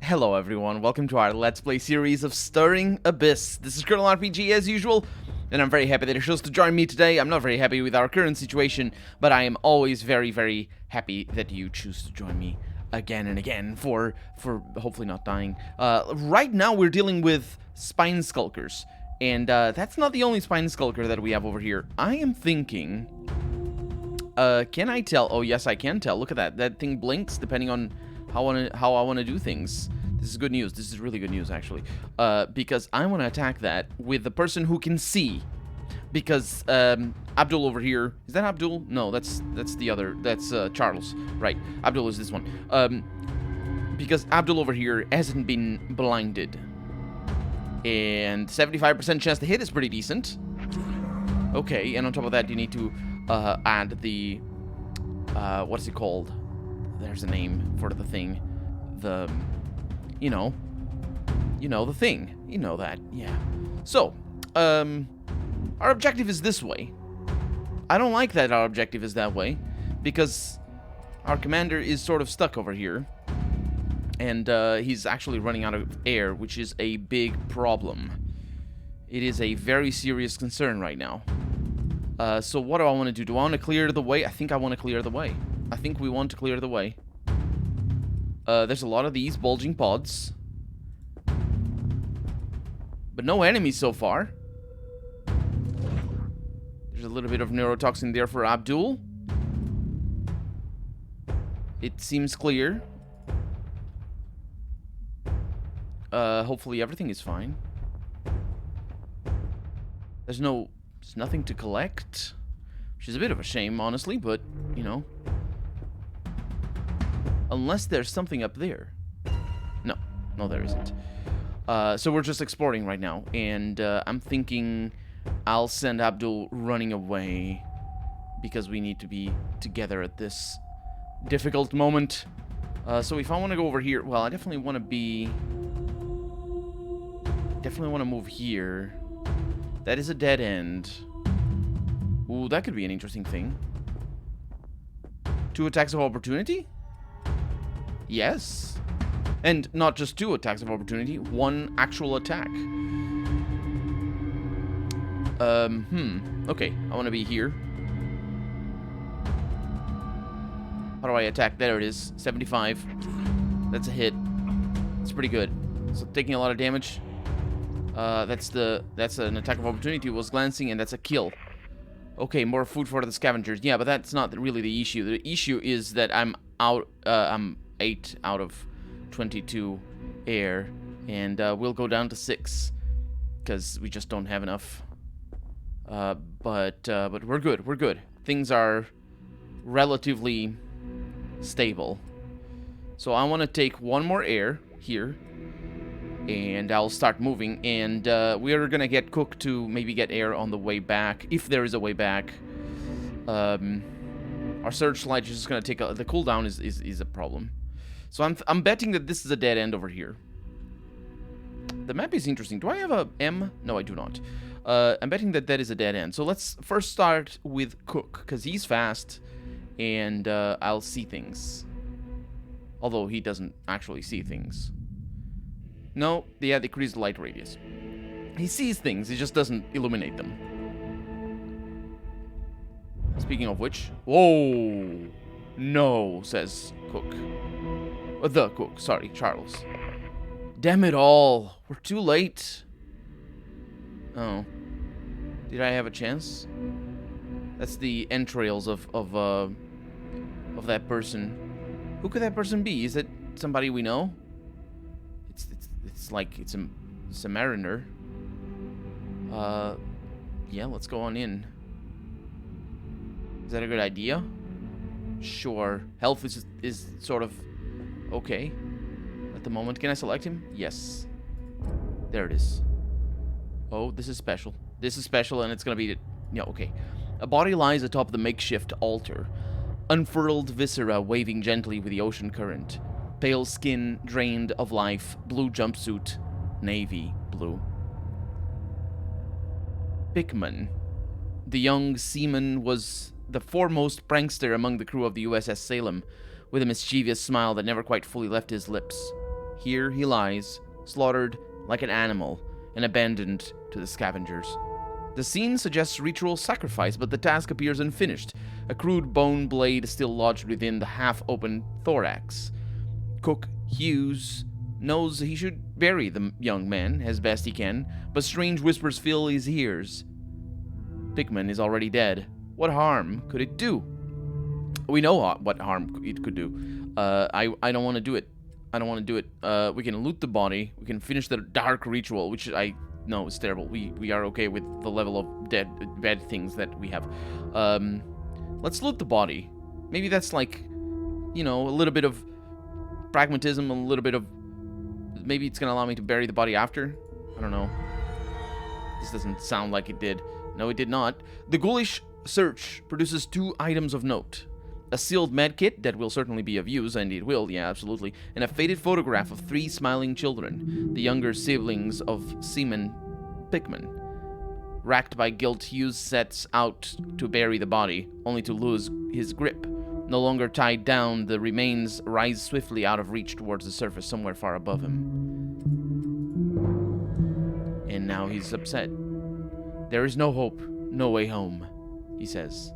Hello everyone, welcome to our Let's Play series of Stirring Abyss. This is Colonel RPG as usual, and I'm very happy that you chose to join me today. I'm not very happy with our current situation, but I am always very happy that you choose to join me again and again for hopefully not dying. Right now we're dealing with Spine Skulkers, and that's not the only Spine Skulker that we have over here. I am thinking, can I tell? Oh yes, I can tell. Look at that. That thing blinks depending on how I want to do things. This is good news. This is really good news, actually. Because I want to attack that with the person who can see. Because Abdul over here, is that Abdul? No, that's the other. That's Charles. Right. Abdul is this one. Because Abdul over here hasn't been blinded, and 75% chance to hit is pretty decent. Okay, and on top of that, you need to add the what's it called? There's a name for the thing. The, you know the thing. You know that, yeah. So, our objective is this way. I don't like that our objective is that way, because our commander is sort of stuck over here, and he's actually running out of air, which is a big problem. It is a very serious concern right now. So what do I want to do? Do I want to clear the way? I think I want to clear the way. I think we want to clear the way. There's a lot of these bulging pods, but no enemies so far. There's a little bit of neurotoxin there for Abdul. It seems clear. Hopefully everything is fine. There's nothing to collect, which is a bit of a shame, honestly, but, you know. Unless there's something up there. No, there isn't. So we're just exploring right now, and I'm thinking I'll send Abdul running away, because we need to be together at this difficult moment. So if I want to go over here, well, I definitely want to move here. That is a dead end. Ooh, that could be an interesting thing. 2 attacks of opportunity? Yes. And not just 2 attacks of opportunity, 1 actual attack. Okay, I want to be here. How do I attack? There it is. 75. That's a hit. It's pretty good. So taking a lot of damage. That's an attack of opportunity. Was glancing, and that's a kill. Okay, more food for the scavengers. Yeah, but that's not really the issue. The issue is that I'm 8 out of 22 air, and we'll go down to 6 because we just don't have enough. But we're good. We're good. Things are relatively stable. So I want to take 1 more air here, and I'll start moving, and we're gonna get Cook to maybe get air on the way back, if there is a way back. Our searchlight is just gonna take the cooldown is a problem. So I'm betting that this is a dead end over here. The map is interesting. Do I have a M? No, I do not. I'm betting that is a dead end. So let's first start with Cook, because he's fast, and I'll see things. Although he doesn't actually see things. No, yeah, decrease the light radius. He sees things, he just doesn't illuminate them. Speaking of which... Whoa! No, says Cook. The Cook, sorry, Charles. Damn it all! We're too late. Oh. Did I have a chance? That's the entrails of that person. Who could that person be? Is it somebody we know? It's like it's a mariner. Yeah, let's go on in. Is that a good idea? Sure. Health is sort of okay at the moment. Can I select him? Yes. There it is. Oh, this is special. This is special, and it's gonna be... Yeah, okay. A body lies atop the makeshift altar. Unfurled viscera waving gently with the ocean current. Pale skin drained of life. Blue jumpsuit. Navy blue. Pickman. The young seaman was the foremost prankster among the crew of the USS Salem, with a mischievous smile that never quite fully left his lips. Here he lies, slaughtered like an animal and abandoned to the scavengers. The scene suggests ritual sacrifice, but the task appears unfinished, a crude bone blade still lodged within the half-open thorax. Cook Hughes knows he should bury the young man as best he can, but strange whispers fill his ears. Pickman is already dead. What harm could it do? We know what harm it could do. I don't want to do it. I don't want to do it. We can loot the body. We can finish the dark ritual, which I know is terrible. We are okay with the level of bad things that we have. Let's loot the body. Maybe that's like, you know, a little bit of pragmatism, a little bit of... Maybe it's going to allow me to bury the body after? I don't know. This doesn't sound like it did. No, it did not. The ghoulish search produces 2 items of note. A sealed medkit that will certainly be of use, and it will, yeah, absolutely, and a faded photograph of 3 smiling children, the younger siblings of Seaman Pickman. Racked by guilt, Hughes sets out to bury the body, only to lose his grip. No longer tied down, the remains rise swiftly out of reach towards the surface somewhere far above him. And now he's upset. There is no hope, no way home, he says.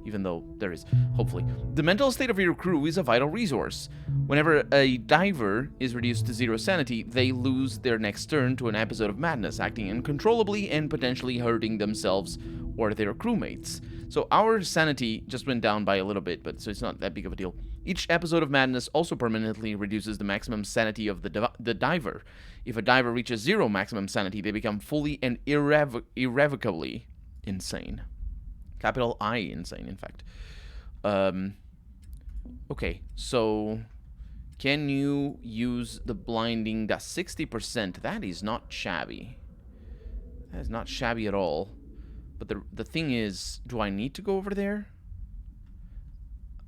Even though there is, hopefully. The mental state of your crew is a vital resource. Whenever a diver is reduced to 0 sanity, they lose their next turn to an episode of madness, acting uncontrollably and potentially hurting themselves or their crewmates. So our sanity just went down by a little bit, but so it's not that big of a deal. Each episode of madness also permanently reduces the maximum sanity of the diver. If a diver reaches 0 maximum sanity, they become fully and irrevocably insane. Capital I insane, in fact. Okay, so can you use the blinding? That's 60%. That is not shabby. That is not shabby at all. But the thing is, do I need to go over there?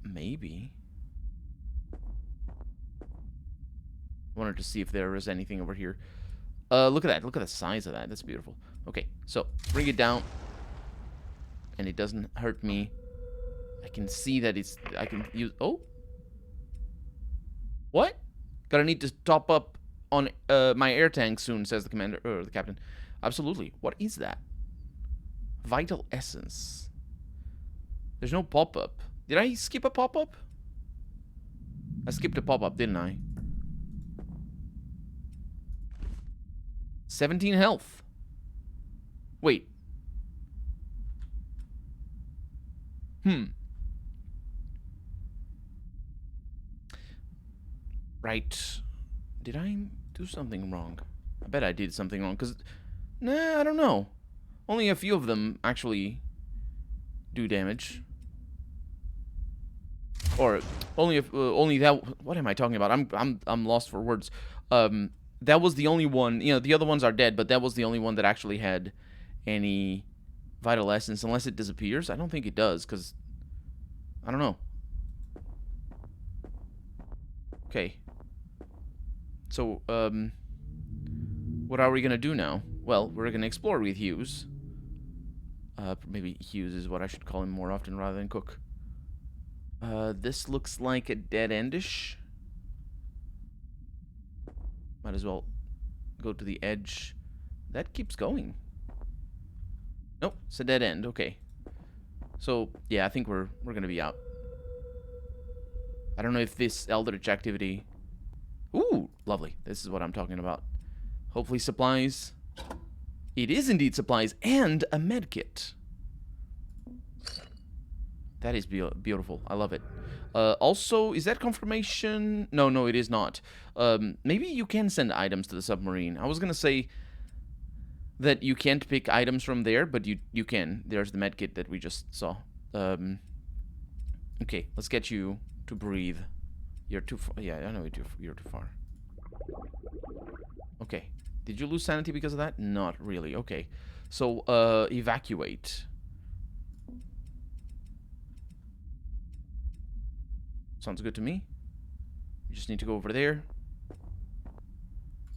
Maybe. I wanted to see if there is anything over here. Look at that. Look at the size of that. That's beautiful. Okay, so bring it down. And it doesn't hurt me. I can see that it's... I can use... Oh? What? Gonna need to top up on my air tank soon, says the commander... or the captain. Absolutely. What is that? Vital essence. There's no pop-up. Did I skip a pop-up? I skipped a pop-up, didn't I? 17 health. Wait. Right. Did I do something wrong? I bet I did something wrong, because... Nah, I don't know. Only a few of them actually do damage. Or only if only that... What am I talking about? I'm lost for words. That was the only one... You know, the other ones are dead, but that was the only one that actually had any vital essence, unless it disappears. I don't think it does, because... I don't know. Okay. So, what are we gonna do now? Well, we're gonna explore with Hughes. Maybe Hughes is what I should call him more often rather than Cook. This looks like a dead-endish. Might as well go to the edge. That keeps going. Nope, it's a dead end. Okay. So, yeah, I think we're gonna be out. I don't know if this eldritch activity... Ooh, lovely. This is what I'm talking about. Hopefully supplies. It is indeed supplies and a medkit. That is beautiful. I love it. Also, is that confirmation? No, it is not. Maybe you can send items to the submarine. I was gonna say that you can't pick items from there, but you can. There's the medkit that we just saw. Okay, let's get you to breathe. You're too far. Yeah, I know you're too far. Okay. Did you lose sanity because of that? Not really. Okay. So, evacuate. Sounds good to me. You just need to go over there.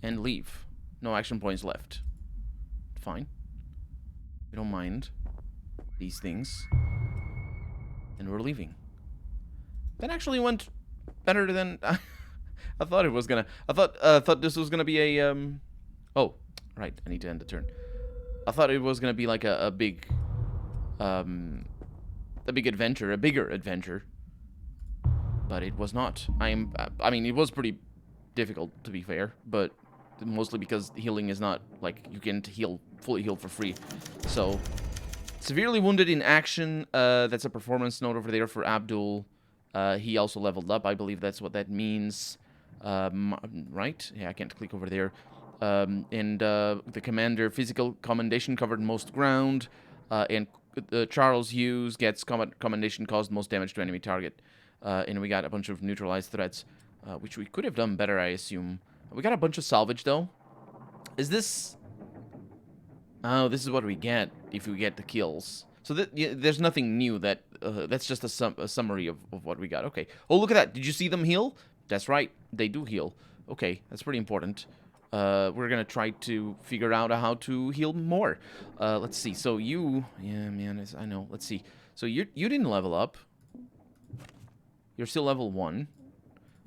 And leave. No action points left. Fine. We don't mind these things. And we're leaving. That actually went better than I thought it was gonna. Thought this was gonna be a. Oh, right. I need to end the turn. I thought it was gonna be like a big adventure, a bigger adventure. But it was not. I mean, it was pretty difficult, to be fair, but mostly because healing is not, like, you can't fully heal for free. So, severely wounded in action, that's a performance note over there for Abdul. He also leveled up, I believe that's what that means. Right? Yeah, I can't click over there. The commander, physical commendation, covered most ground, and Charles Hughes gets commendation, caused most damage to enemy target. And we got a bunch of neutralized threats, which we could have done better, I assume. We got a bunch of salvage, though. Is this... Oh, this is what we get if we get the kills. So there's nothing new. That's just a summary of what we got. Okay. Oh, look at that. Did you see them heal? That's right. They do heal. Okay, that's pretty important. We're going to try to figure out how to heal more. Let's see. So you... Yeah, man, I know. Let's see. So you didn't level up. You're still level 1,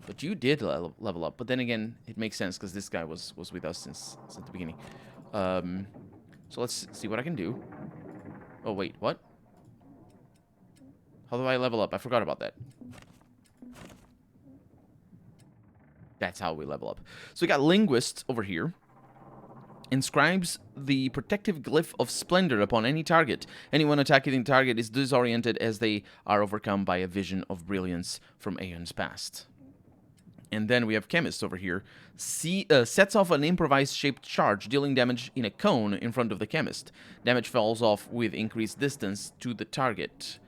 but you did level up. But then again, it makes sense because this guy was with us since the beginning. So let's see what I can do. Oh, wait, what? How do I level up? I forgot about that. That's how we level up. So we got Linguist over here. Inscribes the protective glyph of splendor upon any target. Anyone attacking the target is disoriented as they are overcome by a vision of brilliance from aeons past. And then we have Chemist over here. Sets off an improvised shaped charge, dealing damage in a cone in front of the Chemist. Damage falls off with increased distance to the target.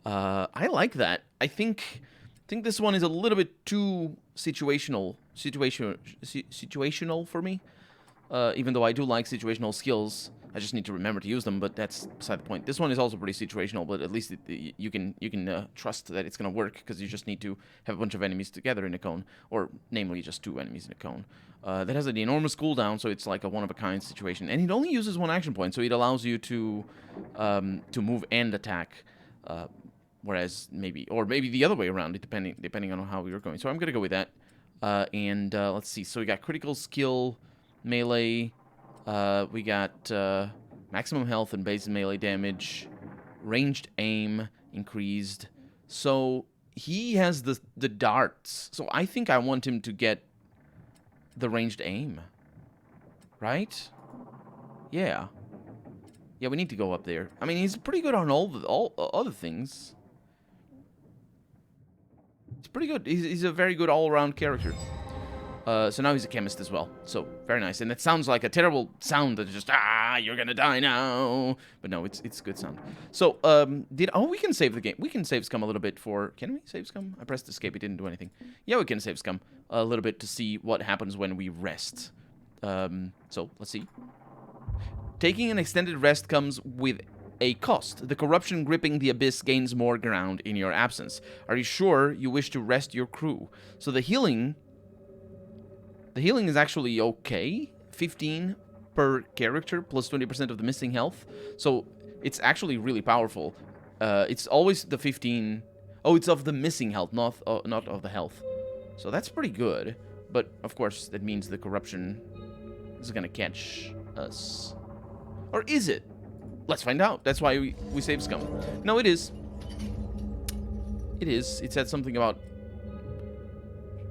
I like that. I think this one is a little bit too situational for me. Even though I do like situational skills, I just need to remember to use them, but that's beside the point. This one is also pretty situational, but at least you can trust that it's going to work, because you just need to have a bunch of enemies together in a cone, or namely just 2 enemies in a cone. That has an enormous cooldown, so it's like a one-of-a-kind situation, and it only uses 1 action point, so it allows you to move and attack, whereas maybe the other way around, depending on how you're going. So I'm going to go with that, and let's see. So we got critical skill, melee, we got maximum health and base melee damage, ranged aim increased. So he has the darts. So I think I want him to get the ranged aim, right? Yeah. Yeah, we need to go up there. I mean, he's pretty good on all other things. He's pretty good. He's a very good all-around character. So now he's a chemist as well. So, very nice. And it sounds like a terrible sound that just, you're gonna die now. But no, it's good sound. So, we can save the game. We can save scum a little bit can we save scum? I pressed escape, it didn't do anything. Yeah, we can save scum a little bit to see what happens when we rest. So, let's see. Taking an extended rest comes with a cost. The corruption gripping the abyss gains more ground in your absence. Are you sure you wish to rest your crew? So the healing is actually okay. 15 per character, plus 20% of the missing health. So it's actually really powerful. It's always the 15... Oh, it's of the missing health, not of the health. So that's pretty good. But, of course, that means the corruption is gonna catch us. Or is it? Let's find out. That's why we save scum. No, it is. It is. It said something about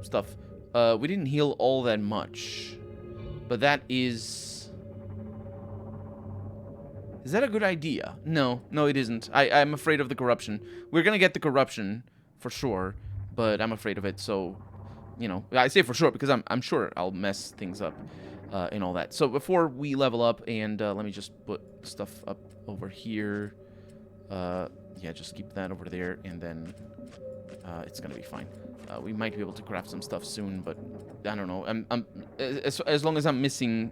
stuff. We didn't heal all that much. But that is... Is that a good idea? No, it isn't. I'm afraid of the corruption. We're gonna get the corruption, for sure. But I'm afraid of it, so... You know, I say for sure because I'm sure I'll mess things up and all that. So before we level up, and let me just put stuff up over here. Yeah, just keep that over there, and then it's gonna be fine. We might be able to craft some stuff soon, but I don't know. As long as I'm missing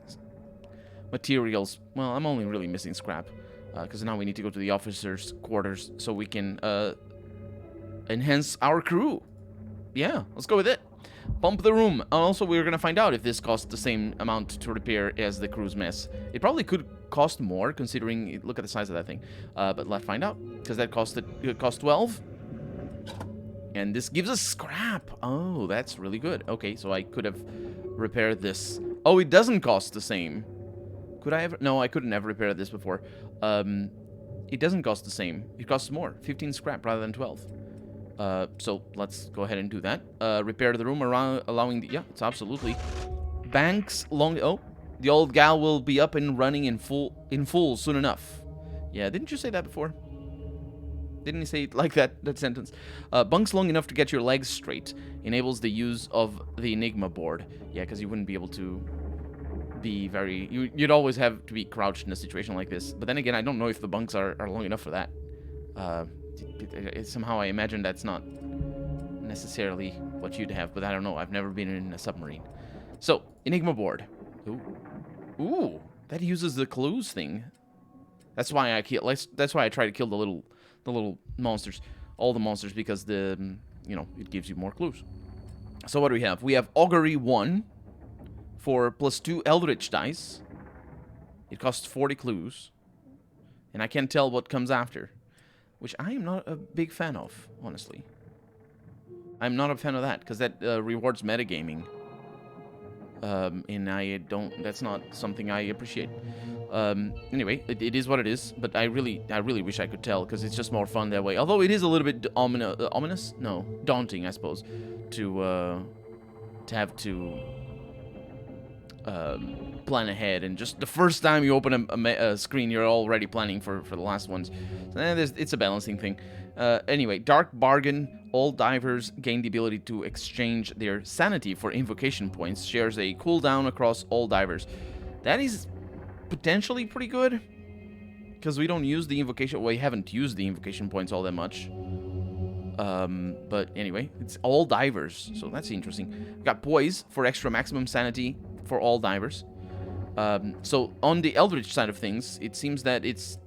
materials, well, I'm only really missing scrap, because now we need to go to the officers' quarters so we can enhance our crew. Yeah, let's go with it. Pump the room. Also, we're gonna find out if this costs the same amount to repair as the crew's mess. It probably could cost more, considering... Look at the size of that thing. But let's find out, because that cost 12. And this gives us scrap. Oh, that's really good. Okay, so I could have repaired this. Oh, it doesn't cost the same. Could I ever? No, I couldn't ever repair this before. It doesn't cost the same. It costs more. 15 scrap rather than 12. So let's go ahead and do that. Repair the room around, allowing the... Yeah, it's absolutely. Banks long... Oh, the old gal will be up and running in full soon enough. Yeah, didn't you say that before? Didn't he say it like that sentence? Bunks long enough to get your legs straight. Enables the use of the Enigma board. Yeah, because you wouldn't be able to be very... You'd always have to be crouched in a situation like this. But then again, I don't know if the bunks are long enough for that. Somehow I imagine that's not necessarily what you'd have, but I don't know. I've never been in a submarine. So, Enigma board. Ooh. Ooh, that uses the clues thing. That's why I try to kill the little monsters, all the monsters, because it gives you more clues. So what do we have? We have Augury 1 for +2 Eldritch dice. It costs 40 clues, and I can't tell what comes after, which I am not a big fan of, honestly. I'm not a fan of that, because that rewards metagaming. And that's not something I appreciate. Anyway, it is what it is, but I really wish I could tell, because it's just more fun that way. Although it is a little bit ominous? No, daunting, I suppose, to have to plan ahead, and just the first time you open a screen, you're already planning for the last ones. So, it's a balancing thing. Anyway, Dark Bargain. All divers gain the ability to exchange their sanity for invocation points. Shares a cooldown across all divers. That is potentially pretty good, because we don't use the invocation. Well, we haven't used the invocation points all that much. But anyway, it's all divers, so that's interesting. We've got Poise for extra maximum sanity for all divers. So on the Eldritch side of things, it seems that it's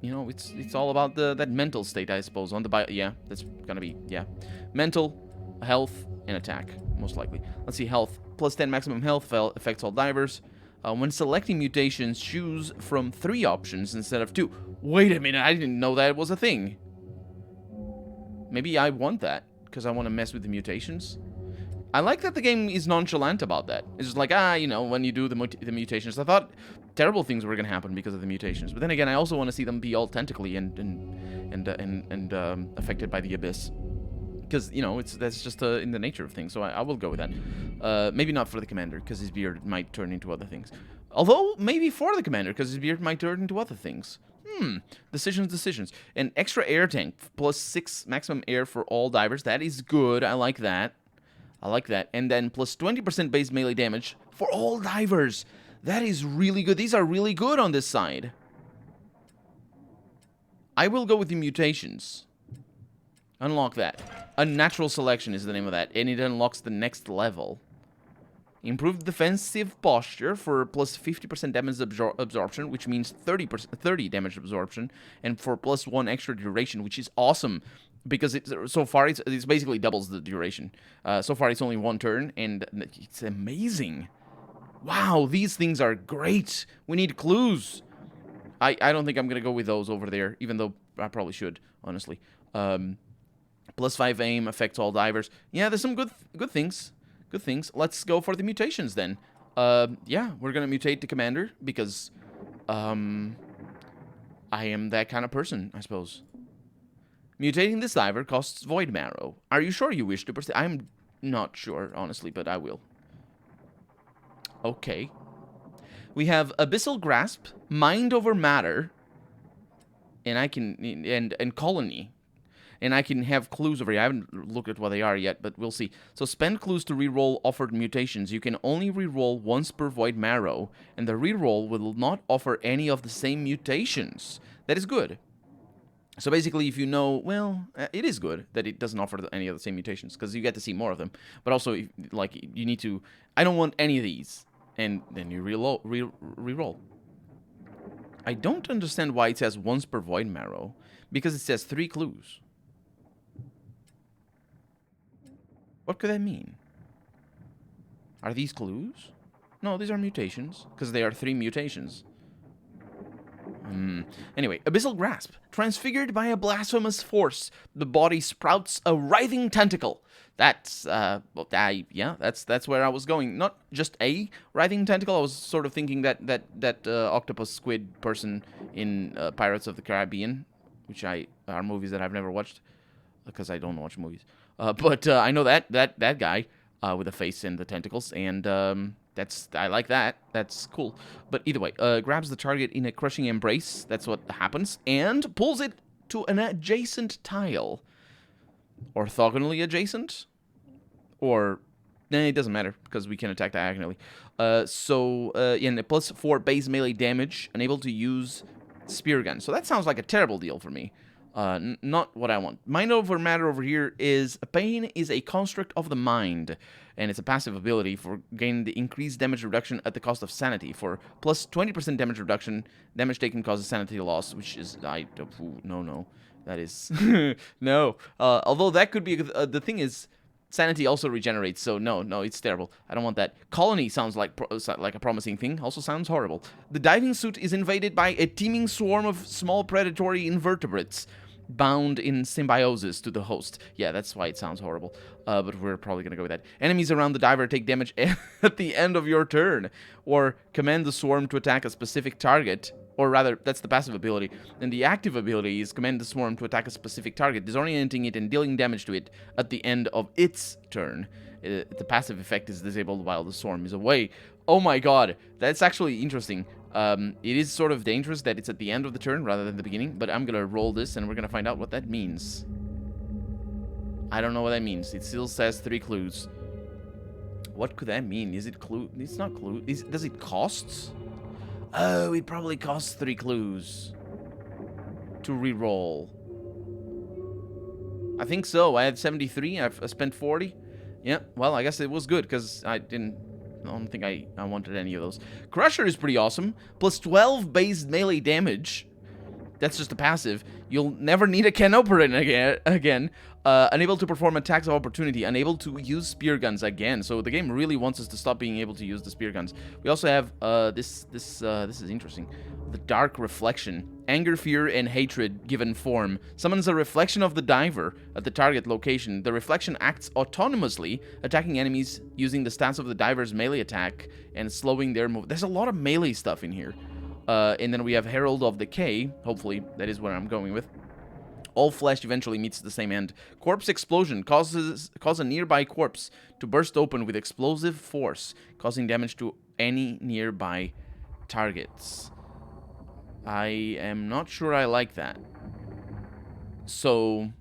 all about that mental state, I suppose. On the yeah, that's gonna be mental, health, and attack, most likely. Let's see, health. +10 maximum health affects all divers. When selecting mutations, choose from 3 options instead of 2. Wait a minute, I didn't know that was a thing. Maybe I want that, because I want to mess with the mutations. I like that the game is nonchalant about that. It's just like, when you do the mutations. I thought terrible things were going to happen because of the mutations. But then again, I also want to see them be all tentacly and affected by the abyss. Because, that's just in the nature of things. So I will go with that. Maybe not for the commander, because his beard might turn into other things. Although, maybe for the commander, because his beard might turn into other things. Decisions. An extra air tank, +6 maximum air for all divers. That is good. I like that. And then +20% base melee damage for all divers. That is really good. These are really good on this side. I will go with the mutations. Unlock that. Unnatural selection is the name of that, and it unlocks the next level. Improved defensive posture for +50% damage absorption, which means 30 damage absorption, and for +1 extra duration, which is awesome, because so far it's basically doubles the duration. So far it's only 1 turn, and it's amazing. Wow, these things are great. We need clues. I don't think I'm gonna go with those over there, even though I probably should, honestly. +5 aim affects all divers. Yeah, there's some good things. Good things. Let's go for the mutations then. Yeah, we're gonna mutate the commander because I am that kind of person, I suppose. Mutating this diver costs Void Marrow. Are you sure you wish to proceed? I'm not sure, honestly, but I will. Okay. We have Abyssal Grasp, Mind over Matter, and I can and Colony. And I can have clues over here. I haven't looked at what they are yet, but we'll see. So spend clues to reroll offered mutations. You can only reroll once per Void Marrow, and the reroll will not offer any of the same mutations. That is good. So basically, if you know, well, it is good that it doesn't offer any of the same mutations, because you get to see more of them. But also, you need to, I don't want any of these, and then you reroll. I don't understand why it says once per Void Marrow, because it says 3 clues. What could that mean? Are these clues? No, these are mutations, because they are 3 mutations. Anyway, Abyssal Grasp. Transfigured by a blasphemous force, the body sprouts a writhing tentacle. That's, yeah, that's where I was going. Not just a writhing tentacle. I was sort of thinking that octopus squid person in Pirates of the Caribbean, which are movies that I've never watched because I don't watch movies. But I know that guy with the face and the tentacles, and I like that. That's cool. But either way, grabs the target in a crushing embrace. That's what happens, and pulls it to an adjacent tile. Orthogonally adjacent, or it doesn't matter because we can attack diagonally. In a +4 base melee damage, unable to use spear gun. So that sounds like a terrible deal for me. Not what I want. Mind over matter over here is pain is a construct of the mind, and it's a passive ability for gaining the increased damage reduction at the cost of sanity. For plus 20% damage reduction, damage taken causes sanity loss, which is no. That is no. Although that could be the thing is, sanity also regenerates. So no, it's terrible. I don't want that. Colony sounds like a promising thing. Also sounds horrible. The diving suit is invaded by a teeming swarm of small predatory invertebrates, bound in symbiosis to the host. Yeah, that's why it sounds horrible. But we're probably gonna go with that. Enemies around the diver take damage at the end of your turn, or command the swarm to attack a specific target. Or rather, that's the passive ability. And the active ability is command the swarm to attack a specific target, disorienting it and dealing damage to it at the end of its turn. The passive effect is disabled while the swarm is away. Oh my god, that's actually interesting. It is sort of dangerous that it's at the end of the turn rather than the beginning, but I'm gonna roll this and we're gonna find out what that means. I don't know what that means. It still says 3 clues. What could that mean? Is it clue? It's not clue. Does it cost? Oh, it probably costs 3 clues to re-roll. I think so. I had 73. I spent 40. Yeah, well, I guess it was good because I don't think I wanted any of those. Crusher is pretty awesome. Plus 12 base melee damage. That's just a passive. You'll never need a Ken Operin again. Unable to perform attacks of opportunity. Unable to use spear guns again. So the game really wants us to stop being able to use the spear guns. We also have this is interesting. The Dark Reflection. Anger, fear, and hatred given form. Summons a reflection of the diver at the target location. The reflection acts autonomously, attacking enemies using the stats of the diver's melee attack and slowing their move. There's a lot of melee stuff in here. And then we have Herald of Decay. Hopefully, that is where I'm going with. All flesh eventually meets the same end. Corpse explosion cause a nearby corpse to burst open with explosive force, causing damage to any nearby targets. I am not sure I like that. So,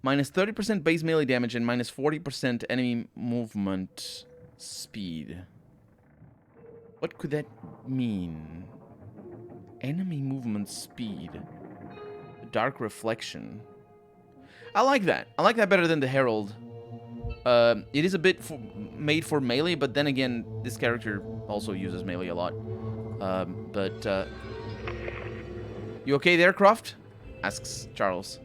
minus 30% base melee damage and minus 40% enemy movement speed. What could that mean? Enemy movement speed. Dark Reflection. I like that. I like that better than the Herald. It is a bit made for melee, but then again, this character also uses melee a lot. You okay there, Croft? Asks Charles.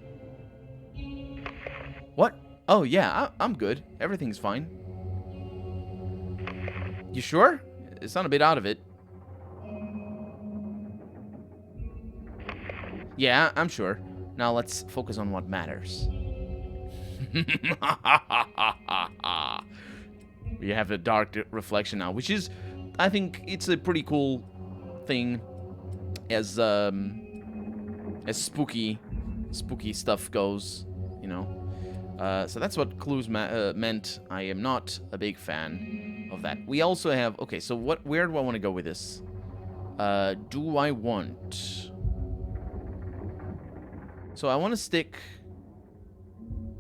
What? Oh, yeah, I'm good. Everything's fine. You sure? It sounded a bit out of it. Yeah, I'm sure. Now let's focus on what matters. We have a Dark Reflection now, which is, I think, it's a pretty cool thing as spooky stuff goes, you know. So that's what clues meant. I am not a big fan of that. We also have, okay, so where do I want to go with this? Do I want... So I want to stick...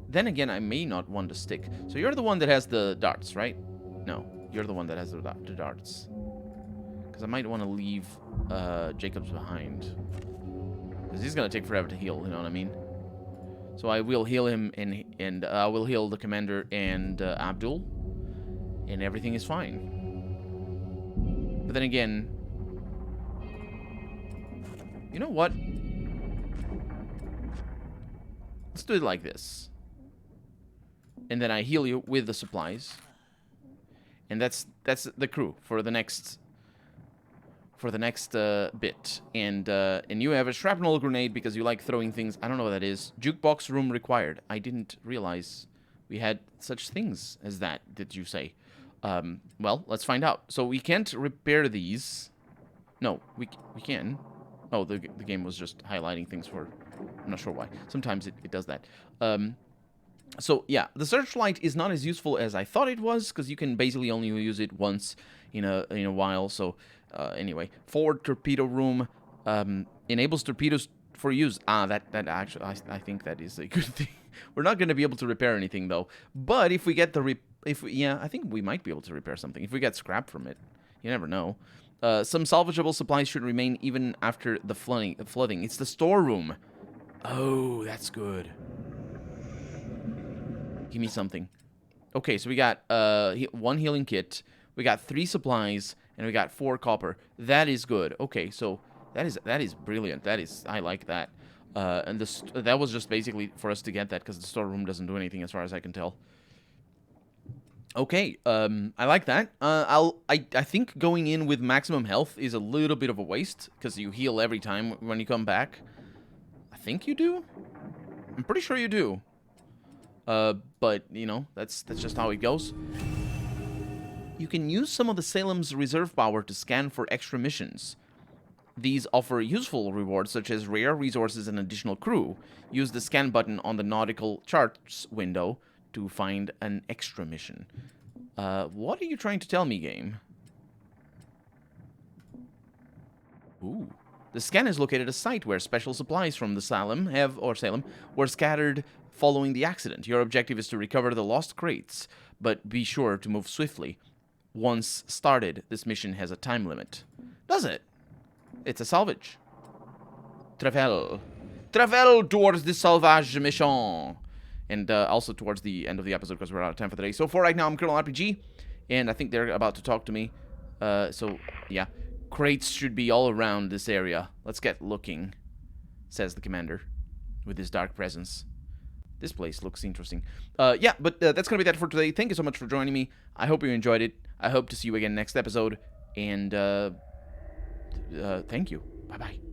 Then again, I may not want to stick. So you're the one that has the darts, right? No, you're the one that has the darts. Because I might want to leave Jacobs behind. Because he's going to take forever to heal, you know what I mean? So I will heal him, and I will heal the commander and Abdul. And everything is fine. But then again... You know what? Let's do it like this. And then I heal you with the supplies. And that's the crew for the next for the next bit. And you have a shrapnel grenade because you like throwing things. I don't know what that is. Jukebox room required. I didn't realize we had such things as that, did you say? Well, let's find out. So we can't repair these. No, we can. Oh, the game was just highlighting things for... I'm not sure why. Sometimes it does that. So, yeah, the searchlight is not as useful as I thought it was, because you can basically only use it once in a while. So, anyway, forward torpedo room enables torpedoes for use. That actually, I think that is a good thing. We're not going to be able to repair anything, though. But if we get the... yeah, I think we might be able to repair something. If we get scrap from it. You never know. Some salvageable supplies should remain even after the flooding. It's the storeroom. Oh, that's good. Give me something. Okay, so we got 1 healing kit. We got 3 supplies, and we got 4 copper. That is good. Okay, so that is brilliant. I like that. And that was just basically for us to get that because the storeroom doesn't do anything as far as I can tell. Okay, I like that. I think going in with maximum health is a little bit of a waste because you heal every time when you come back. I think you do. I'm pretty sure you do. But you know, that's just how it goes. You can use some of the Salem's reserve power to scan for extra missions. These offer useful rewards such as rare resources and additional crew. Use the scan button on the nautical charts window to find an extra mission. What are you trying to tell me, game? Ooh. The scan has located a site where special supplies from the Salem were scattered following the accident. Your objective is to recover the lost crates, but be sure to move swiftly. Once started, this mission has a time limit. Does it? It's a salvage. Travel. Travel towards the salvage mission. And also towards the end of the episode because we're out of time for the day. So for right now, I'm Colonel RPG, and I think they're about to talk to me. So, yeah. Crates should be all around this area. Let's get looking, says the commander, with his dark presence. This place looks interesting. Yeah, but that's going to be that for today. Thank you so much for joining me. I hope you enjoyed it. I hope to see you again next episode. And thank you. Bye-bye.